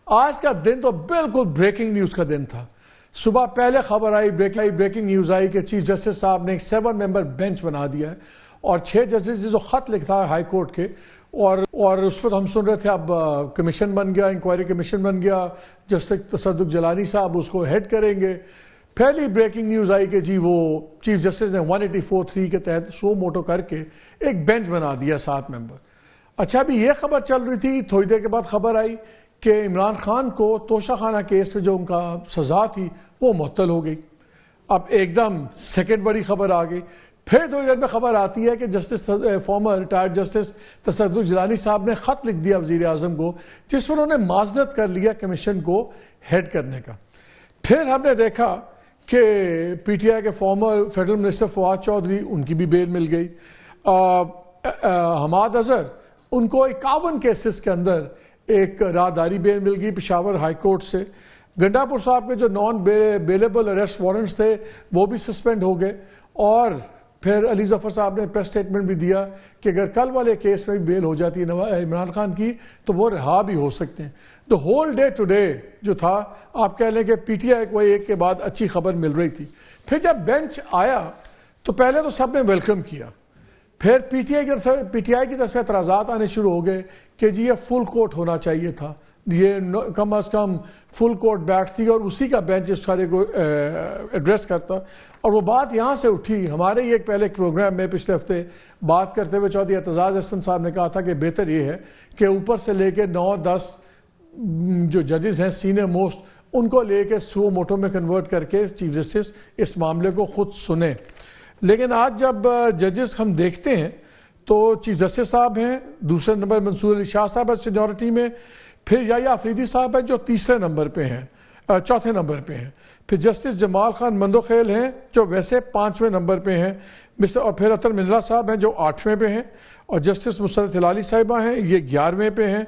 آج کا دن تو بالکل بریکنگ نیوز کا دن تھا. صبح پہلے خبر آئی, بریکنگ نیوز آئی کہ چیف جسٹس صاحب نے ایک 7 ممبر بینچ بنا دیا ہے اور 6 ججز جو خط لکھتا ہے ہائی کورٹ کے, اور اس پر ہم سن رہے تھے اب کمیشن بن گیا, انکوائری کمیشن بن گیا, جسٹس تصدق جیلانی صاحب اس کو ہیڈ کریں گے. پہلی بریکنگ نیوز آئی کہ جی وہ چیف جسٹس نے 184(3) کے تحت سو موٹو کر کے ایک بینچ بنا دیا 7 ممبر. اچھا ابھی یہ خبر چل رہی تھی, تھوڑی دیر کے بعد خبر آئی کہ عمران خان کو توشہ خانہ کیس میں جو ان کا سزا تھی وہ معطل ہو گئی. اب ایک دم سیکنڈ بڑی خبر آ گئی. پھر تھوڑی دیر میں خبر آتی ہے کہ جسٹس فارمر ریٹائرڈ جسٹس تصدق جیلانی صاحب نے خط لکھ دیا وزیر اعظم کو, جس پر انہوں نے معذرت کر لیا کمیشن کو ہیڈ کرنے کا. پھر ہم نے دیکھا کہ پی ٹی آئی کے former federal minister Fawad Chaudhry, ان کی بھی بیل مل گئی. حماد اظہر, ان کو 51 کیسز کے اندر ایک راہداری بیل مل گئی پشاور ہائی کورٹ سے. گنڈا پور صاحب کے جو نان بیلیبل اریسٹ وارنٹس تھے وہ بھی سسپینڈ ہو گئے. اور پھر علی ظفر صاحب نے پریس سٹیٹمنٹ بھی دیا کہ اگر کل والے کیس میں بھی بیل ہو جاتی ہے عمران خان کی تو وہ رہا بھی ہو سکتے ہیں. تو ہول ڈے ٹوڈے جو تھا, آپ کہہ لیں کہ پی ٹی آئی کو ایک کے بعد اچھی خبر مل رہی تھی. پھر جب بینچ آیا تو پہلے تو سب نے ویلکم کیا, پھر پی ٹی آئی کی طرف سے اعتراضات آنے شروع ہو گئے کہ جی یہ فل کورٹ ہونا چاہیے تھا, یہ کم از کم فل کورٹ بیٹھ تھی اور اسی کا بینچ اس سارے کو ایڈریس کرتا. اور وہ بات یہاں سے اٹھی. ہمارے ہی ایک پہلے پروگرام میں پچھلے ہفتے بات کرتے ہوئے چودھری اعتزاز احسن صاحب نے کہا تھا کہ بہتر یہ ہے کہ اوپر سے لے کے 9-10 جو ججز ہیں سینئر موسٹ, ان کو لے کے سو موٹو میں کنورٹ کر کے چیف جسٹس اس معاملے کو خود سنیں. لیکن آج جب ججز ہم دیکھتے ہیں تو چیف جسٹس صاحب ہیں, دوسرے نمبر منصور علی شاہ صاحب ہے سینیورٹی میں, پھر یحییٰ افریدی صاحب ہے جو تیسرے نمبر پہ ہیں, چوتھے نمبر پہ ہیں, پھر جسٹس جمال خان مندوخیل ہیں جو ویسے 5ویں نمبر پہ ہیں, اور پھر اطہر منرا صاحب ہیں جو 8ویں پہ ہیں, اور جسٹس مسرت ہلالی صاحبہ ہیں یہ 11ویں پہ ہیں,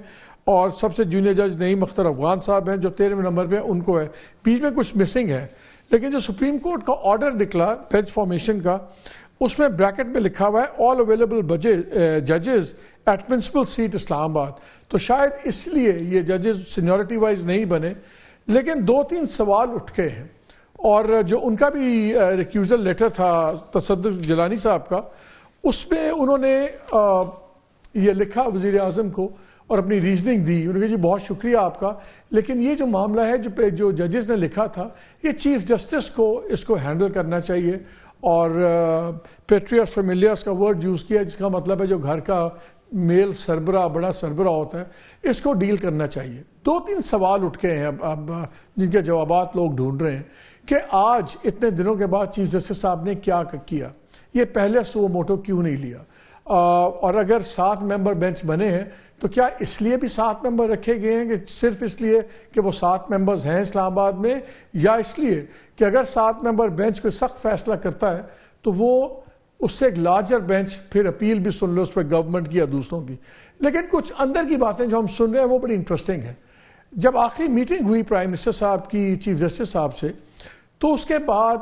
اور سب سے جونیئر جج نعیم اختر افغان صاحب ہیں جو 13ویں نمبر پہ ان کو ہے. بیچ میں کچھ مسنگ ہے, لیکن جو سپریم کورٹ کا آرڈر نکلا بینچ فارمیشن کا, اس میں بریکٹ میں لکھا ہوا ہے آل اویلیبل ججز ایٹ پرنسپل سیٹ اسلام آباد. تو شاید اس لیے یہ ججز سینیورٹی وائز نہیں بنے, لیکن 2-3 سوال اٹھ کے ہیں. اور جو ان کا بھی ریکیوزل لیٹر تھا تصدق جیلانی صاحب کا, اس میں انہوں نے یہ لکھا وزیر اعظم کو اور اپنی ریزننگ دی. انہوں نے کہا جی بہت شکریہ آپ کا, لیکن یہ جو معاملہ ہے جو ججز نے لکھا تھا یہ چیف جسٹس کو اس کو ہینڈل کرنا چاہیے. اور پیٹریاس فیملیئرس کا ورڈ یوز کیا جس کا مطلب ہے جو گھر کا میل سربراہ بڑا سربراہ ہوتا ہے, اس کو ڈیل کرنا چاہیے. 2-3 سوال اٹھ کے ہیں اب جن کے جوابات لوگ ڈھونڈ رہے ہیں کہ آج اتنے دنوں کے بعد چیف جسٹس صاحب نے کیا کیا, یہ پہلے سو موٹو کیوں نہیں لیا, اور اگر 7 ممبر بینچ بنے ہیں تو کیا اس لیے بھی 7 ممبر رکھے گئے ہیں کہ صرف اس لیے کہ وہ 7 ممبرز ہیں اسلام آباد میں, یا اس لیے کہ اگر 7 ممبر بینچ کوئی سخت فیصلہ کرتا ہے تو وہ اس سے ایک لارجر بینچ پھر اپیل بھی سن لو اس پہ گورنمنٹ کی یا دوسروں کی. لیکن کچھ اندر کی باتیں جو ہم سن رہے ہیں وہ بڑی انٹرسٹنگ ہیں. جب آخری میٹنگ ہوئی پرائم منسٹر صاحب کی چیف جسٹس صاحب سے, تو اس کے بعد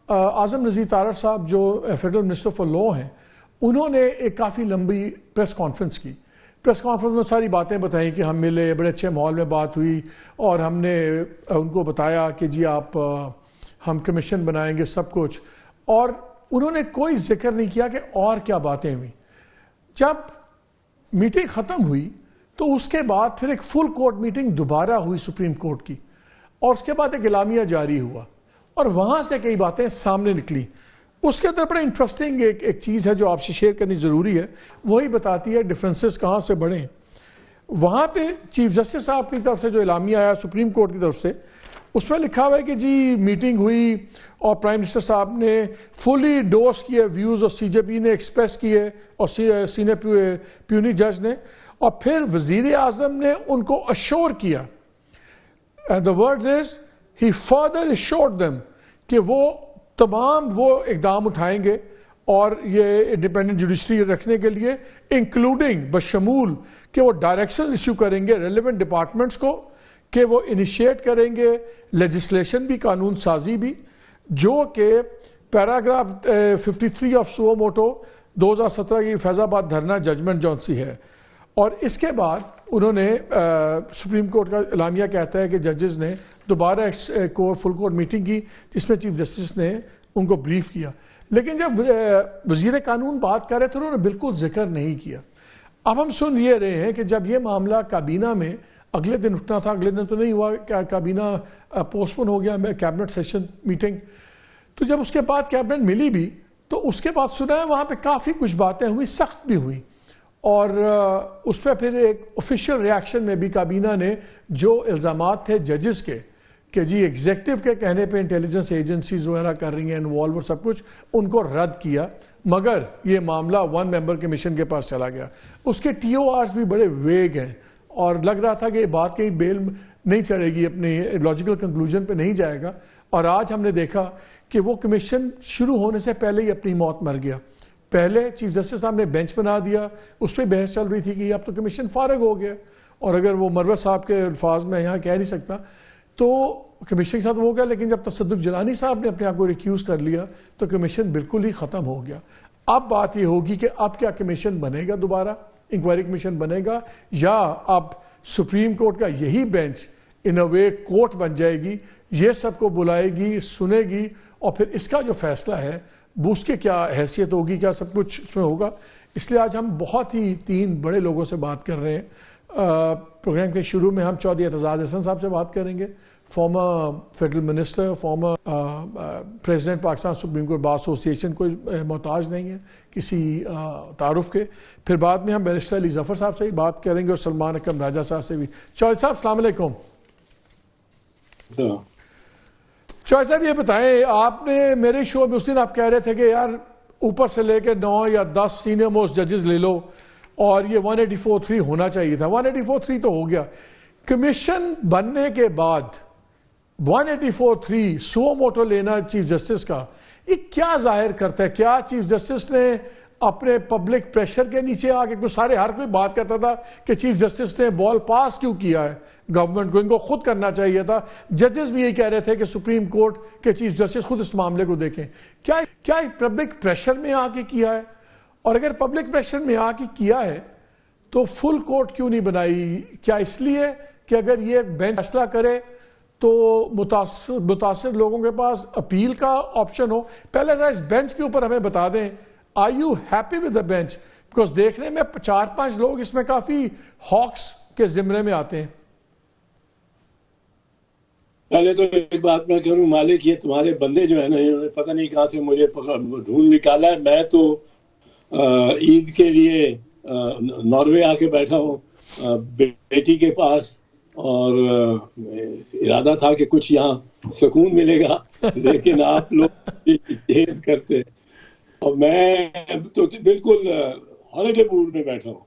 اعظم نذیر تارڑ صاحب جو فیڈرل منسٹر فار لا ہیں, انہوں نے ایک کافی لمبی پریس کانفرنس کی. پریس کانفرنس میں ساری باتیں بتائیں کہ ہم ملے, بڑے اچھے ماحول میں بات ہوئی, اور ہم نے ان کو بتایا کہ جی آپ ہم کمیشن بنائیں گے سب کچھ, اور انہوں نے کوئی ذکر نہیں کیا کہ اور کیا باتیں ہوئی. جب میٹنگ ختم ہوئی تو اس کے بعد پھر ایک فل کورٹ میٹنگ دوبارہ ہوئی سپریم کورٹ کی, اور اس کے بعد ایک اعلامیہ جاری ہوا, اور وہاں سے کئی باتیں سامنے نکلی. اس کے اندر بڑا انٹرسٹنگ ایک چیز ہے جو آپ سے شیئر کرنی ضروری ہے, وہی بتاتی ہے ڈفرینسز کہاں سے بڑھیں. وہاں پہ چیف جسٹس صاحب کی طرف سے جو اعلامیہ آیا سپریم کورٹ کی طرف سے, اس میں لکھا ہوا ہے کہ جی میٹنگ ہوئی اور پرائم منسٹر صاحب نے فلی انڈورس کیے ویوز, اور سی جے پی نے ایکسپریس کیے, اور سینئر پیونی جج نے, اور پھر وزیر اعظم نے ان کو اشور کیا, and the words is he further assured them کہ وہ تمام وہ اقدام اٹھائیں گے اور یہ انڈیپینڈنٹ جوڈیشری رکھنے کے لیے, انکلوڈنگ بشمول کہ وہ ڈائریکشن ایشو کریں گے ریلیونٹ ڈپارٹمنٹس کو, کہ وہ انیشیٹ کریں گے لیجسلیشن بھی, قانون سازی بھی, جو کہ پیراگراف 53 آف سو موٹو 2017 کی فیض آباد دھرنا ججمنٹ جون سی ہے. اور اس کے بعد انہوں نے سپریم کورٹ کا اعلامیہ کہتا ہے کہ ججز نے دوبارہ فل کورٹ میٹنگ کی جس میں چیف جسٹس نے ان کو بریف کیا، لیکن جب وزیر قانون بات کر رہے تھے انہوں نے بالکل ذکر نہیں کیا۔ اب ہم سن یہ رہے ہیں کہ جب یہ معاملہ کابینہ میں اگلے دن اٹھنا تھا، اگلے دن تو نہیں ہوا، کابینہ پوسٹ پون ہو گیا کیبنٹ سیشن میٹنگ، تو جب اس کے بعد کیبنٹ ملی بھی تو اس کے بعد سنا ہے وہاں پہ کافی کچھ باتیں ہوئی، سخت بھی ہوئی، اور اس پہ پھر ایک آفیشیل ریاکشن میں بھی کابینہ نے جو الزامات تھے ججز کے کہ جی ایگزیکٹو کے کہنے پہ انٹیلیجنس ایجنسیز وغیرہ کر رہی ہیں انوالو اور سب کچھ، ان کو رد کیا، مگر یہ معاملہ 1 ممبر کمیشن کے پاس چلا گیا۔ اس کے ٹی او آرز بھی بڑے ویگ ہیں اور لگ رہا تھا کہ یہ بات کہیں بیل نہیں چڑھے گی، اپنے لاجیکل کنکلوژن پہ نہیں جائے گا، اور آج ہم نے دیکھا کہ وہ کمیشن شروع ہونے سے پہلے ہی اپنی موت مر گیا۔ پہلے چیف جسٹس صاحب نے بینچ بنا دیا، اس پہ بحث چل رہی تھی کہ اب تو کمیشن فارغ ہو گیا، اور اگر وہ مروت صاحب کے الفاظ میں یہاں کہہ نہیں سکتا تو کمیشن کے ساتھ ہو گیا، لیکن جب تصدق جیلانی صاحب نے اپنے آپ کو ریکیوز کر لیا تو کمیشن بالکل ہی ختم ہو گیا۔ اب بات یہ ہوگی کہ اب کیا کمیشن بنے گا، دوبارہ انکوائری کمیشن بنے گا، یا اب سپریم کورٹ کا یہی بینچ ان اے وے کورٹ بن جائے گی، یہ سب کو بلائے گی، سنے گی، اور پھر اس کا جو فیصلہ ہے وہ اس کے کیا حیثیت ہوگی، کیا سب کچھ اس میں ہوگا۔ اس لیے آج ہم بہت ہی 3 بڑے لوگوں سے بات کر رہے ہیں۔ پروگرام کے شروع میں ہم چودھری اعتزاز احسن صاحب سے بات کریں گے، former federal minister, former president Pakistan supreme court bar association, کوئی محتاج نہیں ہے کسی تعارف کے۔ پھر بعد میں ہم بیرسٹر علی ظفر صاحب سے بات کریں گے اور سلمان اکرم راجہ صاحب سے بھی۔ چودھری صاحب السلام علیکم۔ چودھری صاحب یہ بتائیں، آپ نے میرے شو میں اس دن آپ کہہ رہے تھے کہ یار اوپر سے لے کے 9 یا 10 سینئر موسٹ ججز لے لو اور یہ 184(3) ہونا چاہیے تھا، 184(3) تو ہو گیا۔ کمیشن بننے کے بعد 184(3) سو موٹو لینا چیف جسٹس کا، یہ کیا ظاہر کرتا ہے؟ کیا چیف جسٹس نے اپنے پبلک پریشر کے نیچے آ کے، ہر کوئی بات کرتا تھا کہ چیف جسٹس نے بال پاس کیوں کیا ہے گورنمنٹ کو، ان کو خود کرنا چاہیے تھا۔ ججز بھی یہی کہہ رہے تھے کہ سپریم کورٹ کے چیف جسٹس خود اس معاملے کو دیکھیں۔ کیا پبلک پریشر میں آ کے کیا ہے؟ اور اگر پبلک پریشر میں آ کے کیا ہے تو فل کورٹ کیوں نہیں بنائی؟ کیا اس لیے کہ اگر یہ بینچ فیصلہ کرے تو متاثر لوگوں کے پاس اپیل کا آپشن ہو؟ پہلے ذرا اس بینچ کے اوپر ہمیں بتا دیں، are you happy with the bench? Because دیکھنے میں 4-5 لوگ اس میں کافی ہاکس کے زمرے میں آتے ہیں۔ پہلے تو ایک بات میں کروں، مالک یہ تمہارے بندے جو ہے نا، انہوں نے پتہ نہیں کہاں سے مجھے ڈھونڈ نکالا ہے۔ میں تو عید کے لیے ناروے آ کے بیٹھا ہوں بیٹی کے پاس، اور ارادہ تھا کہ کچھ یہاں سکون ملے گا، لیکن آپ لوگ تیز کرتے، اور میں تو بالکل ہالیڈے موڈ میں بیٹھا ہوں۔